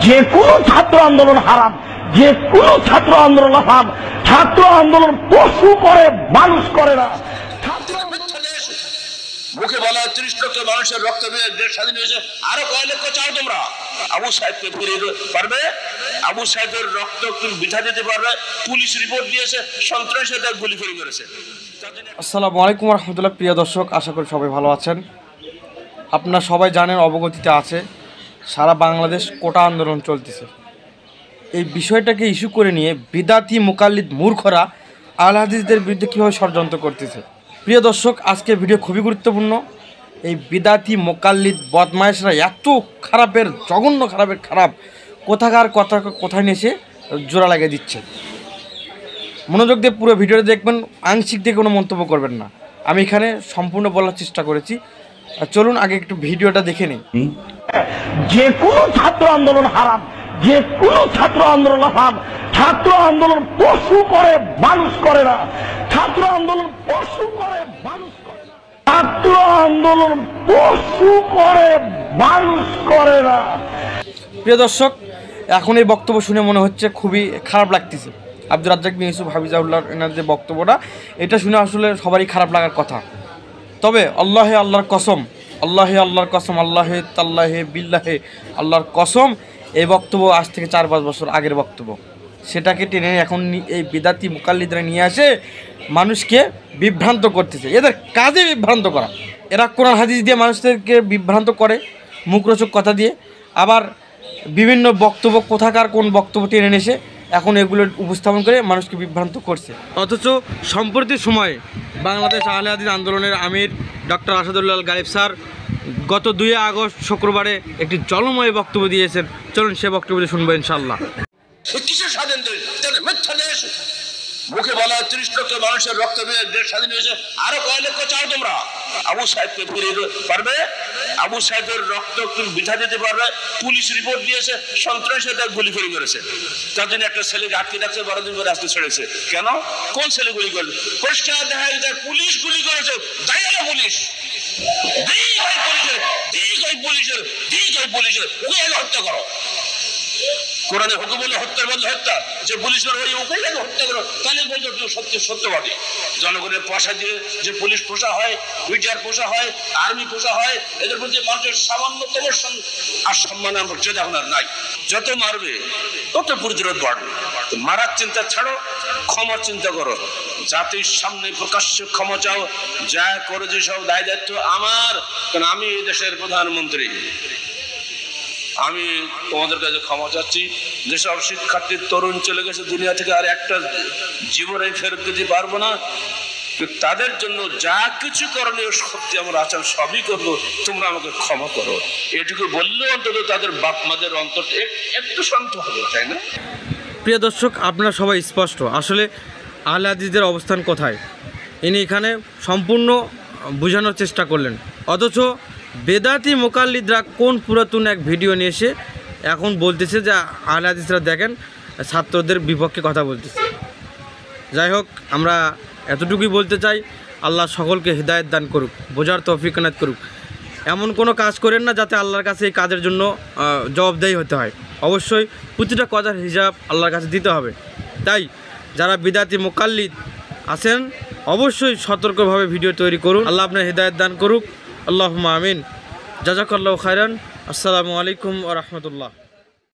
যে কোনো ছাত্র আন্দোলন হারাম, যে কোনো ছাত্র আন্দোলন হারাম। ছাত্র আন্দোলন পশু করে, মানুষ করে না। মুখে বলা 30 লক্ষ মানুষের রক্ত দেশ স্বাধীন হয়েছে, আরো কয় লক্ষ চাও তোমরা? আবু সাইদকে ফিরিয়ে পারবে? আবু সাইদের রক্ত বিঠা দিতে পারবে? পুলিশ রিপোর্ট দিয়েছে সন্ত্রাসী তার গুলি করে মেরেছে। আসসালামু আলাইকুম রহমতুল্লাহ। প্রিয় দর্শক, আশা করি সবাই ভালো আছেন। আপনারা সবাই জানেন, অবগতিতে আছে, সারা বাংলাদেশ কোটা আন্দোলন চলতেছে। এই বিষয়টাকে ইস্যু করে নিয়ে বিদাতি মুকাল্লিদ মূর্খরা আল হাদিসদের বিরুদ্ধে কীভাবে ষড়যন্ত্র করতেছে। প্রিয় দর্শক, আজকের ভিডিও খুবই গুরুত্বপূর্ণ। এই বিদাতি মুকাল্লিদ বদমাইশরা এত খারাপের, জঘন্য খারাপের খারাপ, কোথাকার কথা কোথায় নিয়ে এসে জোড়া লাগিয়ে দিচ্ছে। মনোযোগ দিয়ে পুরো ভিডিওটা দেখবেন, আংশিক দিয়ে কোনো মন্তব্য করবেন না। আমি এখানে সম্পূর্ণ বলার চেষ্টা করেছি। চলুন আগে একটু ভিডিওটা দেখে নিই। যে কোনো ছাত্র আন্দোলন হারাম, যে কোনো ছাত্র আন্দোলন হারাম। ছাত্র আন্দোলন পশু করে, মানুষ করে না। ছাত্র আন্দোলন পশু করে, মানুষ করে না। ছাত্র আন্দোলন পশু করে, মানুষ করে না। প্রিয় দর্শক, এখন এই বক্তব্য শুনে মনে হচ্ছে খুবই খারাপ লাগতেছে। আব্দুর রাজ্জাক বিন ইউসুফ হাফিজাহুল্লাহ এনার যে বক্তব্যটা, এটা শুনে আসলে সবারই খারাপ লাগার কথা। তবে আল্লাহর কসম, আল্লাহর কসম, আল্লাহে তাল্লাহে বিল্লাহে, আল্লাহর কসম, এই বক্তব্য আজ থেকে 4-5 বছর আগের বক্তব্য। সেটাকে টেনে এখন এই বিদাতি মুকাল্লিদরা নিয়ে আসে মানুষকে বিভ্রান্ত করতেছে। এদের কাজে বিভ্রান্ত করা। এরা কোরআন হাদিস দিয়ে মানুষদেরকে বিভ্রান্ত করে, মুখরোচক কথা দিয়ে। আবার বিভিন্ন বক্তব্য, কোথাকার কোন বক্তব্য টেনে এসে এখন এগুলো উপস্থাপন করে মানুষকে বিভ্রান্ত করছে। অথচ সম্প্রতি সময়ে বাংলাদেশ আহলে হাদিস আন্দোলনের আমির ডক্টর আসাদুল্লাহ গালিব স্যার গত 2 আগস্ট শুক্রবারে একটি জলময় বক্তব্য দিয়েছেন। চলুন সে বক্তব্য শুনবো ইনশাআল্লাহ। কিসের স্বাধীন দেশ? মিথ্যা দেশ। মুখে বলা 30 লক্ষ মানুষের রক্ত দেশ স্বাধীন হয়েছে, আরো কয় লক্ষ চাও তোমরা? আবু সাইদকে ফিরিয়ে পারবে? আবু সাইদের রক্ত বিঠা দিতে পারবে? পুলিশ রিপোর্ট দিয়েছে সন্ত্রাসী তার গুলি করে মেরেছে। তার জন্য একটা ছেলেকে আটকে রাখছে, 12 দিন পরে আসতে ছেড়েছে। কেন? কোন ছেলে গুলি করবে? পরিষ্কার দেখা যায় পুলিশ গুলি করেছে। দায়ী পুলিশ, ওকে হত্যা করো। কোরআনে হুকুম হলো হত্যার বদলে হত্যা। যে পুলিশের ওই ওকে হত্যা করো, তাহলে বলতো সত্যবাদী। জনগণের পয়সা দিয়ে যে পুলিশ পোষা হয়, মিডিয়ার পোষা হয়, আর্মি পোষা হয়, এদের প্রতি মানুষের সামান্যতম আর সম্মান মর্যাদা এখন আর নাই। যত মারবে তত প্রতিরোধ বাড়বে। মারার চিন্তা ছাড়ো, ক্ষমার চিন্তা করো। জাতির সামনে প্রকাশ্যে ক্ষমা চাও। যা করে যে সব দায় দায়িত্ব আমার, কারণ আমি এই দেশের প্রধানমন্ত্রী। আমি তোমাদের কাছে ক্ষমা চাচ্ছি। যেসব শিক্ষার্থীর তরুণ চলে গেছে দুনিয়া থেকে, আর একটা জীবনে ফেরত দিতে পারবো না, তাদের জন্য যা কিছু করণীয় শক্তি আমার আছে সবই করবো। তোমরা আমাকে ক্ষমা করো, এটুকু বললেও অন্তত তাদের বাপ মাদের অন্তর একটু শান্ত হবে, তাই না? প্রিয় দর্শক, আপনারা সবাই স্পষ্ট আসলে আহলে হাদিসদের অবস্থান কোথায় ইনি এখানে সম্পূর্ণ বোঝানোর চেষ্টা করলেন। অথচ বেদাতি মুকাল্লিদরা কোন পুরাতন এক ভিডিও নিয়ে এসে এখন বলতেছে যে আহলে হাদিসরা দেখেন ছাত্রদের বিপক্ষে কথা বলতেছে। যাই হোক, আমরা এতটুকুই বলতে চাই, আল্লাহ সকলকে হিদায়াত দান করুক, বোঝার তৌফিক এনায়েত করুক। এমন কোনো কাজ করেন না যাতে আল্লাহর কাছে এই কাজের জন্য জবাবদেহি হতে হয়। অবশ্যই প্রতিটা কথার হিসাব আল্লাহর কাছে দিতে হবে। তাই যারা বিদাতি মুকাল্লিদ আছেন অবশ্যই সতর্কভাবে ভিডিও তৈরি করুন। আল্লাহ আপনার হিদায়াত দান করুক। আল্লাহুম্মা আমিন। জাযাকাল্লাহু খায়রান। আসসালামু আলাইকুম ওয়া রাহমাতুল্লাহ।